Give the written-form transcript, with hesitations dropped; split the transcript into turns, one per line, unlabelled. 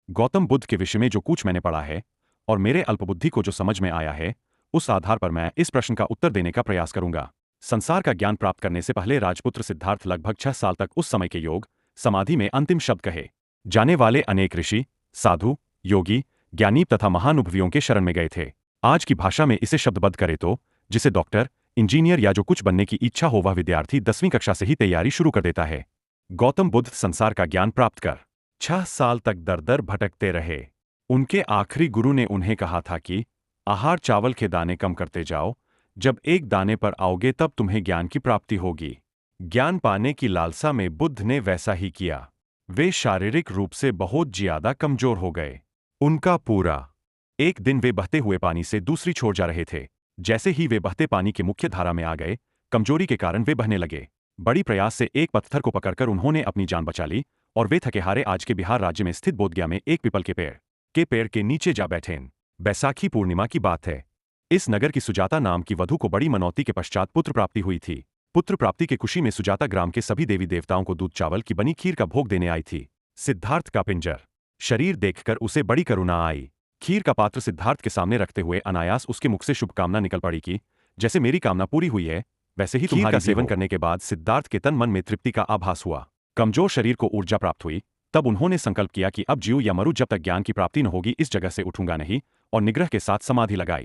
गौतम बुद्ध के विषय में जो कुछ मैंने पढ़ा है और मेरे अल्पबुद्धि को जो समझ में आया है, उस आधार पर मैं इस प्रश्न का उत्तर देने का प्रयास करूंगा। संसार का ज्ञान प्राप्त करने से पहले राजपुत्र सिद्धार्थ लगभग 6 साल तक उस समय के योग समाधि में अंतिम शब्द कहे जाने वाले अनेक ऋषि, साधु, योगी, ज्ञानी तथा महानुभवियों के शरण में गए थे। आज की भाषा में इसे शब्दबद्ध करे तो जिसे डॉक्टर, इंजीनियर या जो कुछ बनने की इच्छा हो वह विद्यार्थी 10वीं कक्षा से ही तैयारी शुरू कर देता है। गौतम बुद्ध संसार का ज्ञान प्राप्त कर 6 साल तक दर दर भटकते रहे। उनके आखिरी गुरु ने उन्हें कहा था कि आहार चावल के दाने कम करते जाओ, जब एक दाने पर आओगे तब तुम्हें ज्ञान की प्राप्ति होगी। ज्ञान पाने की लालसा में बुद्ध ने वैसा ही किया। वे शारीरिक रूप से बहुत ज्यादा कमजोर हो गए। उनका पूरा एक दिन वे बहते हुए पानी से दूसरी छोर जा रहे थे। जैसे ही वे बहते पानी की मुख्य धारा में आ गए, कमजोरी के कारण वे बहने लगे। बड़ी प्रयास से एक पत्थर को पकड़कर उन्होंने अपनी जान बचा ली और वे थके हारे आज के बिहार राज्य में स्थित बोधगया में एक पीपल के पेड़ के नीचे जा बैठे। बैसाखी पूर्णिमा की बात है। इस नगर की सुजाता नाम की वधू को बड़ी मनौती के पश्चात पुत्र प्राप्ति हुई थी। पुत्र प्राप्ति की खुशी में सुजाता ग्राम के सभी देवी देवताओं को दूध चावल की बनी खीर का भोग देने आई थी। सिद्धार्थ का पिंजर शरीर देखकर उसे बड़ी करुणा आई। खीर का पात्र सिद्धार्थ के सामने रखते हुए अनायास उसके मुख से शुभकामना निकल पड़ी कि जैसे मेरी कामना पूरी हुई है, वैसे ही तुम्हारी सेवन करने के बाद सिद्धार्थ के तन मन में तृप्ति का आभास हुआ। कमजोर शरीर को ऊर्जा प्राप्त हुई। तब उन्होंने संकल्प किया कि अब जीव या मरू जब तक ज्ञान की प्राप्ति न होगी इस जगह से उठूंगा नहीं, और निग्रह के साथ समाधि लगाई।